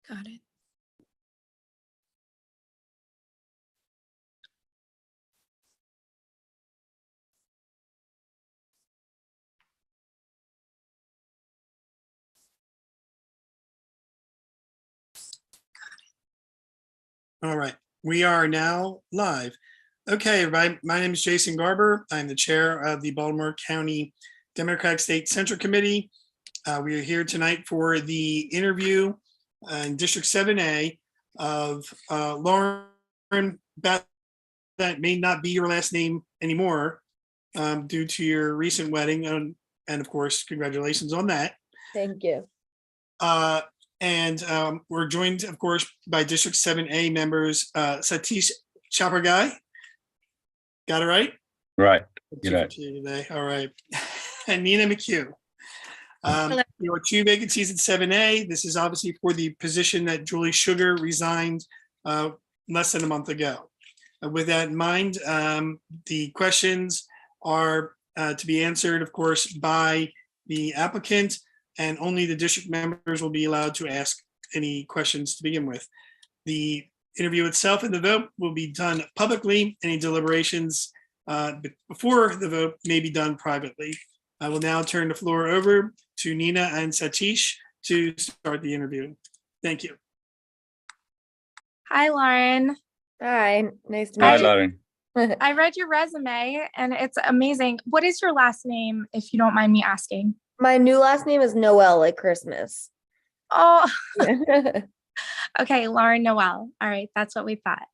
Got it. All right, we are now live. Okay, everybody, my name is Jason Garber. I'm the chair of the Baltimore County Democratic State Central Committee. We are here tonight for the interview in District 7A of Lauren Beth. That may not be your last name anymore due to your recent wedding. And of course, congratulations on that. Thank you. And we're joined, of course, by District 7A members, Satish Chapargai. Got it right? Right. You're right. Today. All right. And Nina McHugh. There were 2 vacancies in 7A. This is obviously for the position that Julie Sugar resigned less than a month ago. With that in mind, the questions are to be answered, of course, by the applicant, and only the district members will be allowed to ask any questions to begin with. The interview itself and the vote will be done publicly. Any deliberations before the vote may be done privately. I will now turn the floor over to Nina and Satish to start the interview. Thank you. Hi, Lauren. Hi, nice to meet Hi, you. Lauren. I read your resume and it's amazing. What is your last name, if you don't mind me asking? My new last name is Noel, like Christmas. Oh, okay, Lauren Noel. All right, that's what we thought.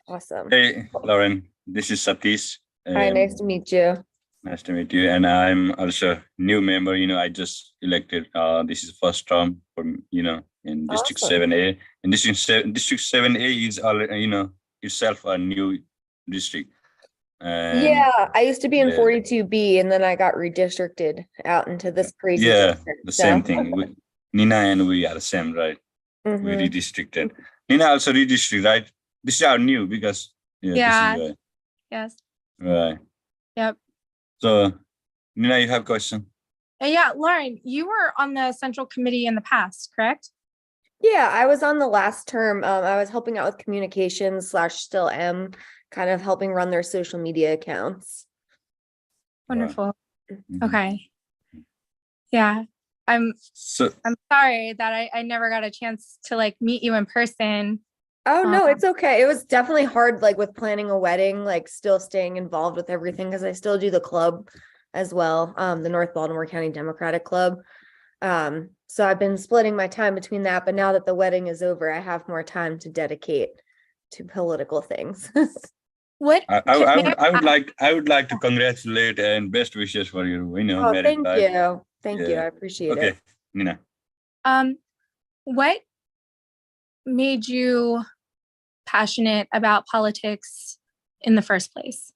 Awesome. Hey, Lauren. This is Satish. Hi, nice to meet you. Nice to meet you. And I'm also a new member. I just elected. This is first term for in District Awesome. 7A. And District 7A is already, itself a new district. And Yeah, I used to be in yeah. 42B and then I got redistricted out into this crazy district, the so. same thing. Nina and we are the same, right? We Mhm. redistricted. Nina also redistricted, right? This is our new because Yeah. This is Yes. right. Yep. So, Nina, you have a question? Yeah, Lauren, you were on the central committee in the past, correct? Yeah, I was on the last term. I was helping out with communications / still am, kind of helping run their social media accounts. Wonderful. Mhm. Okay. Yeah. I'm So, sorry that I never got a chance to meet you in person. Oh, no, it's okay. It was definitely hard, with planning a wedding, still staying involved with everything because I still do the club as well, the North Baltimore County Democratic Club. So I've been splitting my time between that, but now that the wedding is over, I have more time to dedicate to political things. What? I would like to congratulate and best wishes for your Oh, married thank life. you. Thank you. Yeah. I appreciate Okay, it. Nina. What made you passionate about politics in the first place?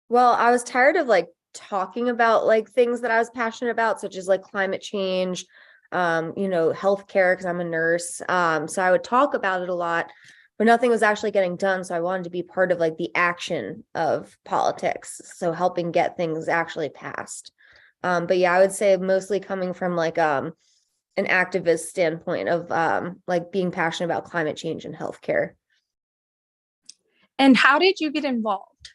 Well, I was tired of talking about things that I was passionate about, such as climate change, healthcare, because I'm a nurse. So I would talk about it a lot, but nothing was actually getting done. So I wanted to be part of the action of politics. So helping get things actually passed. But yeah, I would say mostly coming from an activist standpoint of being passionate about climate change and healthcare. And how did you get involved?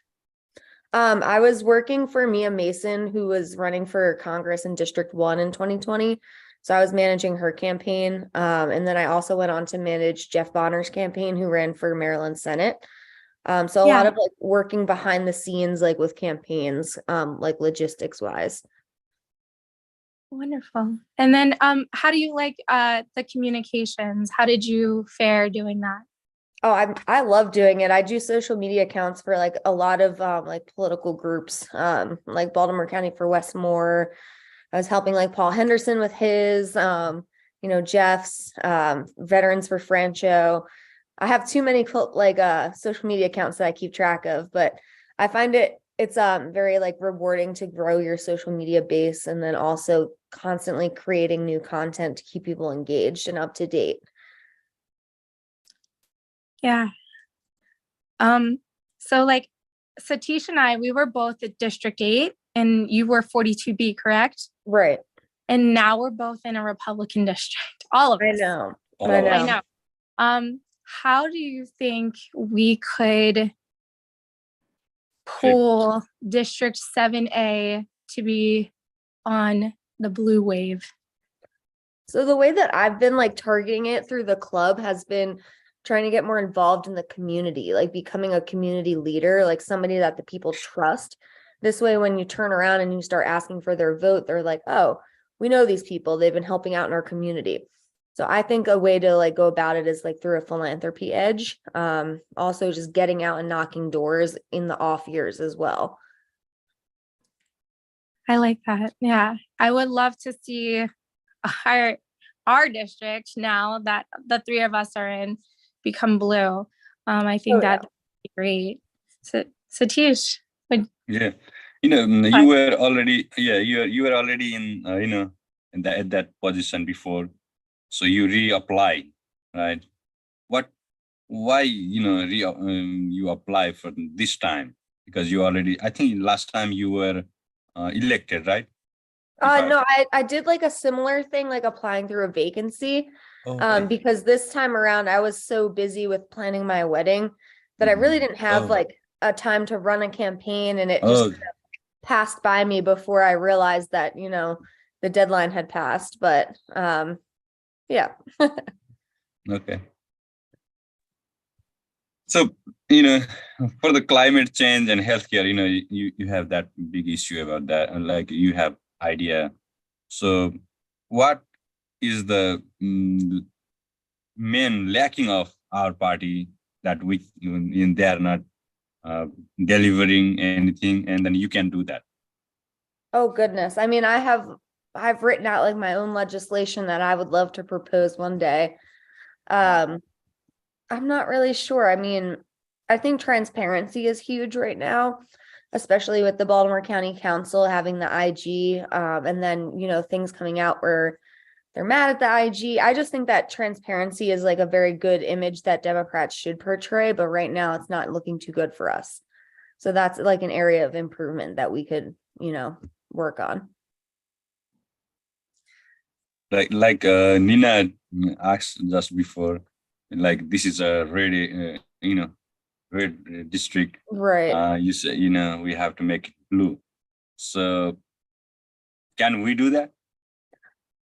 I was working for Mia Mason, who was running for Congress in District 1 in 2020. So I was managing her campaign. And then I also went on to manage Jeff Bonner's campaign, who ran for Maryland Senate. So a lot of working behind the scenes, with campaigns, logistics wise. Wonderful. And then how do you like the communications? How did you fare doing that? Oh, I love doing it. I do social media accounts for a lot of political groups, like Baltimore County for Westmore. I was helping Paul Henderson with his, Jeff's, Veterans for Francho. I have too many social media accounts that I keep track of, but I find it's very rewarding to grow your social media base and then also constantly creating new content to keep people engaged and up to date. Yeah. So Satish and I, we were both at District 8 and you were 42B, correct? Right. And now we're both in a Republican district. All of us. I know. I know. I know. How do you think we could pull District 7A to be on the blue wave? So the way that I've been like targeting it through the club has been trying to get more involved in the community, like becoming a community leader, like somebody that the people trust. This way, when you turn around and you start asking for their vote, they're like, oh, we know these people. They've been helping out in our community. So I think a way to like go about it is like through a philanthropy edge. Also just getting out and knocking doors in the off years as well. I like that. Yeah. I would love to see our district, now that the three of us are in, become blue. I think that'd be great. So Satish, Yeah, you were already, you were already in, in at that position before, so you reapply, right? Why, you apply for this time? Because you already, I think last time you were elected, right? No, I did like a similar thing, like applying through a vacancy. Okay. Because this time around I was so busy with planning my wedding that I really didn't have like a time to run a campaign, and it just passed by me before I realized that, the deadline had passed. But yeah. Okay. So, for the climate change and healthcare, you have that big issue about that, and like you have idea. So what is the main lacking of our party that we they are not delivering anything, and then you can do that? Oh goodness. I mean, I've written out like my own legislation that I would love to propose one day. I'm not really sure. I mean, I think transparency is huge right now, especially with the Baltimore County Council having the IG, and then, things coming out where they're mad at the IG. I just think that transparency is like a very good image that Democrats should portray, but right now it's not looking too good for us. So that's like an area of improvement that we could, work on. Like Nina asked just before, like this is a red, red district. Right. You say, we have to make it blue. So can we do that?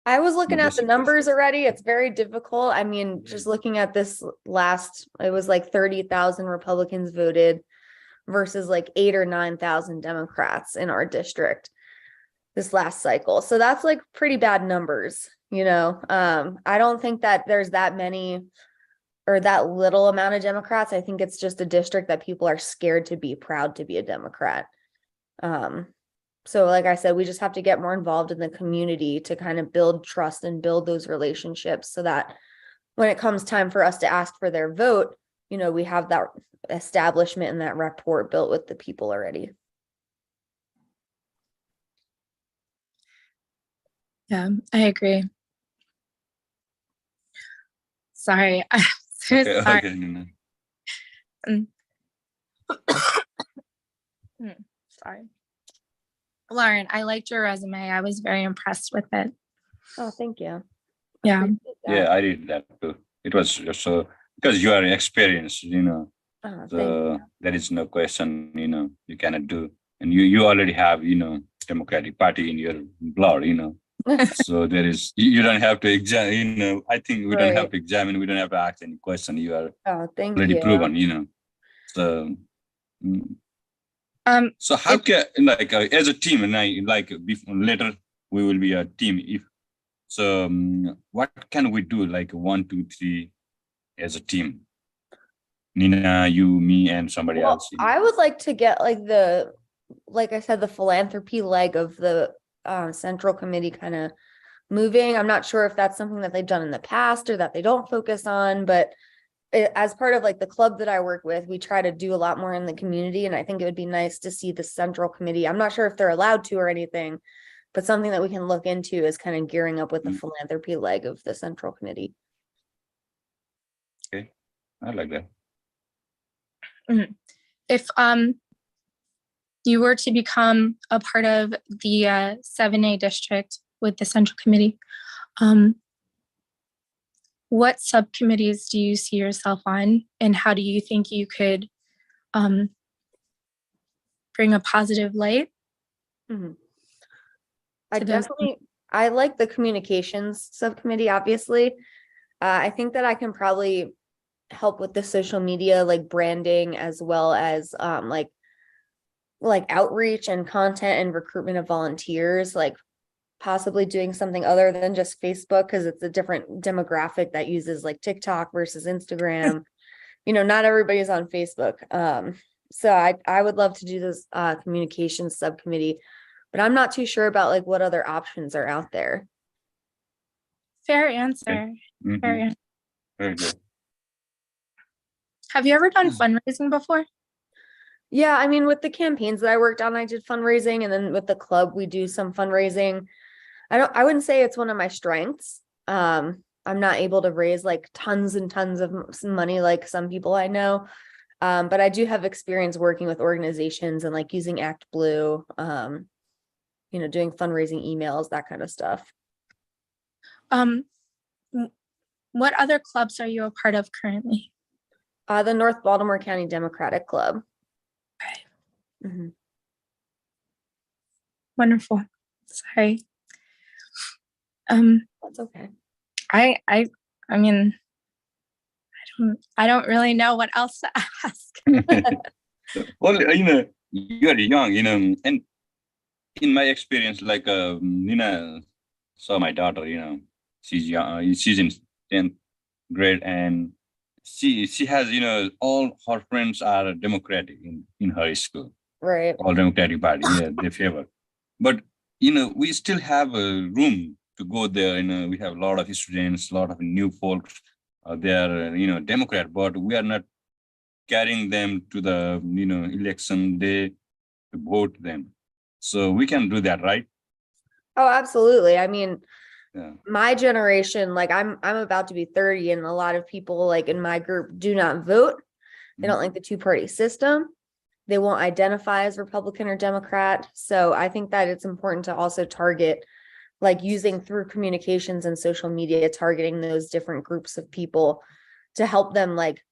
I was looking at the numbers already. It's very difficult. I mean, just looking at this it was like 30,000 Republicans voted versus like 8,000 or 9,000 Democrats in our district this last cycle. So that's like pretty bad numbers, I don't think that there's that many or that little amount of Democrats. I think it's just a district that people are scared to be proud to be a Democrat. So like I said, we just have to get more involved in the community to kind of build trust and build those relationships so that when it comes time for us to ask for their vote, we have that establishment and that rapport built with the people already. yeah, I agree. Sorry. I'm so Okay, sorry. okay, Nina. Sorry. Lauren, I liked your resume. I was very impressed with it. Oh, thank you. Yeah. Yeah, I did that too. It was so because you are experienced, Oh, thank so you. there is no question, you cannot do, and you already have, Democratic Party in your blood, so there is, you don't have to examine, I think we don't have to examine, we don't have to ask any question. You are already proven, so. So how can, like, as a team, and later we will be a team. If so, what can we do? Like 1, 2, 3, as a team. Nina, you, me, and somebody else. I would like to get like I said, the philanthropy leg of the central committee kind of moving. I'm not sure if that's something that they've done in the past or that they don't focus on, but as part of like the club that I work with, we try to do a lot more in the community. And I think it would be nice to see the central committee. I'm not sure if they're allowed to or anything, but something that we can look into is kind of gearing up with the philanthropy leg of the central committee. Okay, I like that. If you were to become a part of the 7A district with the central committee, what subcommittees do you see yourself on, and how do you think you could bring a positive light? Mhm. To I like the communications subcommittee, obviously. I think that I can probably help with the social media, like branding, as well as like outreach and content and recruitment of volunteers, like possibly doing something other than just Facebook, because it's a different demographic that uses like TikTok versus Instagram. Not everybody's on Facebook. So I would love to do this communications subcommittee, but I'm not too sure about like what other options are out there. Fair answer. Mhm. Fair answer. Very good. Have you ever done fundraising before? Yeah, I mean, with the campaigns that I worked on, I did fundraising, and then with the club, we do some fundraising. I wouldn't say it's one of my strengths. I'm not able to raise like tons and tons of money like some people I know. But I do have experience working with organizations and like using Act Blue, doing fundraising emails, that kind of stuff. What other clubs are you a part of currently? The North Baltimore County Democratic Club. Okay. Mhm. Wonderful. Sorry. That's okay. I mean, I don't really know what else to ask. Well, you are young, and in my experience, like, so my daughter, she's young, she's in 10th grade, and she has, all her friends are Democratic in her school, Right. all Democratic Party, yeah, they favor. But, we still have a room to go there, we have a lot of students, a lot of new folks, they are, Democrat, but we are not carrying them to the, election day to vote them. So we can do that, right? Oh, absolutely. I mean, Yeah. my generation, like I'm about to be 30, and a lot of people like in my group do not vote. They don't like the two-party system. They won't identify as Republican or Democrat. So I think that it's important to also target, like using through communications and social media, targeting those different groups of people to help them like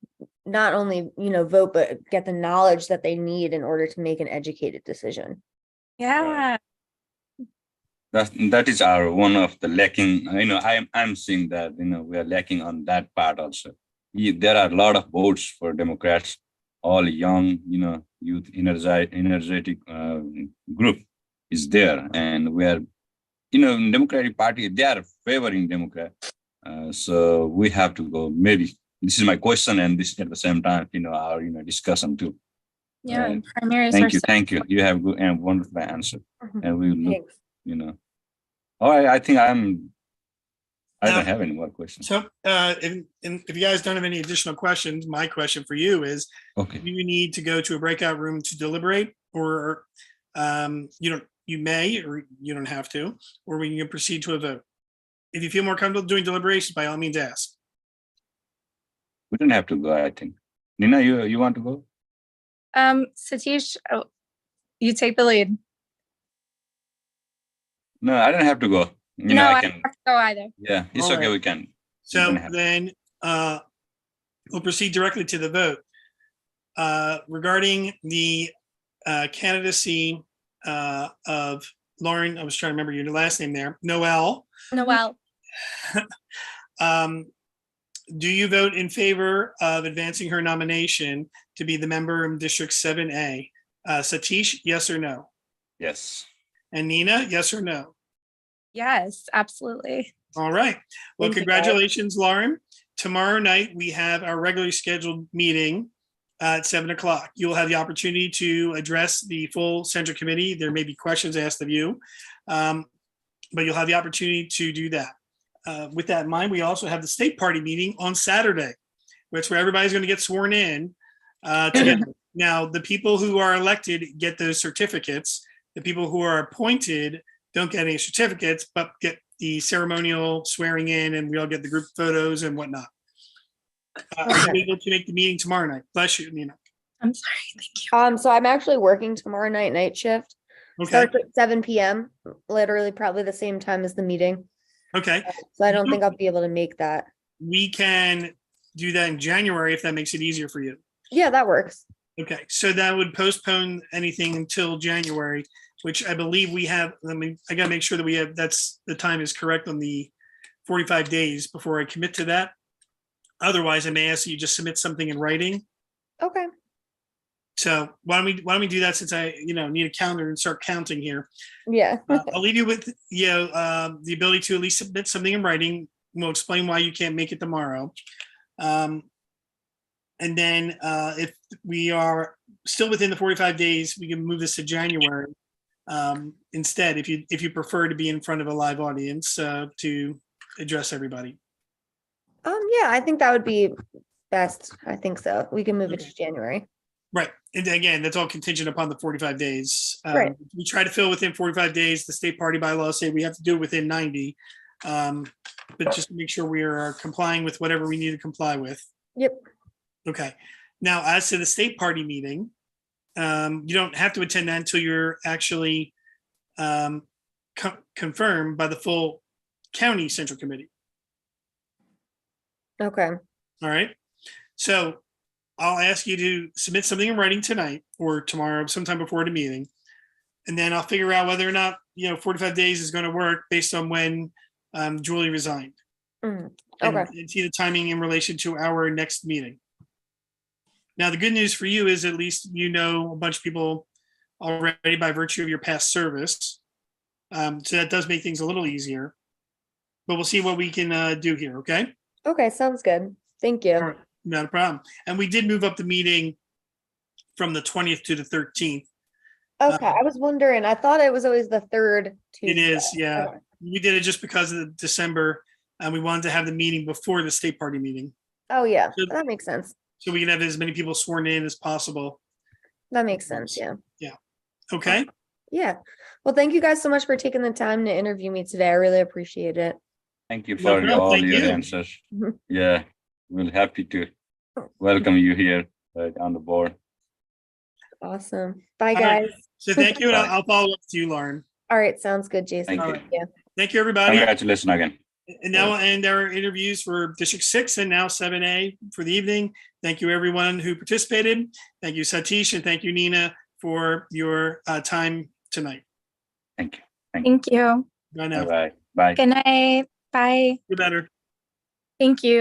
not only, vote, but get the knowledge that they need in order to make an educated decision. Yeah. That is our one of the lacking. I'm seeing that we are lacking on that part also. There are a lot of votes for Democrats, all young, youth energetic group is there, and we are, Democratic Party, they are favoring Democrat. So we have to go. Maybe this is my question, and this at the same time, our discussion too. Yeah. Right. Primaries Thank are you, thank you. You have good and wonderful answer, and we look, Thanks. All right, I think I don't Now, have any more questions. So if you guys don't have any additional questions, my question for you is, Okay. do you need to go to a breakout room to deliberate, or you may, or you don't have to, or we can proceed to a vote? If you feel more comfortable doing deliberations, by all means ask. We don't have to go, I think. Nina, you want to go? Satish, you take the lead. No, I don't have to go. No, I I can. don't have to go either. Yeah, it's All okay. right. We can. So then we'll proceed directly to the vote. Regarding the candidacy of Lauren, I was trying to remember your last name there, Noel. Noel. Do you vote in favor of advancing her nomination to be the member in District 7A? Satish, yes or no? Yes. And Nina, yes or no? Yes, absolutely. All right. Well, Thank you, congratulations, Lauren. Tomorrow night, we have our regularly scheduled meeting at 7:00. You'll have the opportunity to address the full Central Committee. There may be questions asked of you, but you'll have the opportunity to do that. With that in mind, we also have the state party meeting on Saturday, which where everybody's going to get sworn in together. Now, the people who are elected get those certificates. The people who are appointed don't get any certificates, but get the ceremonial swearing in, and we all get the group photos and whatnot. Are you able to make the meeting tomorrow night? Bless you, Nina. I'm sorry. Thank you. So I'm actually working tomorrow night shift. Okay. Starts at 7 p.m. Literally probably the same time as the meeting. Okay. So I don't think I'll be able to make that. we can do that in January if that makes it easier for you. Yeah, that works. Okay, so that would postpone anything until January, which I believe we have. I gotta make sure that we have, that's, the time is correct on the 45 days before I commit to that. Otherwise, I may ask you just submit something in writing. Okay. So why don't we do that, since I, need a calendar and start counting here. Yeah. I'll leave you with, the ability to at least submit something in writing. We'll explain why you can't make it tomorrow. And then if we are still within the 45 days, we can move this to January instead, if you prefer to be in front of a live audience to address everybody. Yeah, I think that would be best. I think so. We can move it Okay. to January. Right. And again, that's all contingent upon the 45 days. Right. We try to fill within 45 days. The state party bylaws say we have to do it within 90. But just to make sure we are complying with whatever we need to comply with. Yep. Okay. Now, as to the state party meeting, you don't have to attend that until you're actually confirmed by the full county central committee. Okay. All right. So I'll ask you to submit something in writing tonight or tomorrow, sometime before the meeting. And then I'll figure out whether or not, 45 days is going to work based on when Julie resigned. Okay. And see the timing in relation to our next meeting. Now, the good news for you is at least a bunch of people already by virtue of your past service. So that does make things a little easier. But we'll see what we can do here, okay? Okay, sounds good. Thank you. All right, not a problem. And we did move up the meeting from the 20th to the 13th. Okay, I was wondering. I thought it was always the third Tuesday. It is, yeah. Okay. We did it just because of the December, and we wanted to have the meeting before the state party meeting. Oh, yeah, So- that makes sense. So we can have as many people sworn in as possible. That makes sense, yeah. Okay? Yeah. Well, thank you guys so much for taking the time to interview me today. I really appreciate it. Thank you No for problem. all Thank your you. answers. Mhm. Yeah, we're happy to welcome you here on the board. Awesome. Bye, All right. guys. So thank you, and Bye. I'll follow up with you, Lauren. All right, sounds good, Jason. Thank you. Thank you. Thank you, everybody. Congratulations again. And now we'll end our interviews for District 6 and now 7A for the evening. Thank you, everyone who participated. Thank you, Satish, and thank you, Nina, for your time tonight. Thank you. Thank you. Bye now. Bye-bye. Bye. Good night. Bye. You're better. Thank you.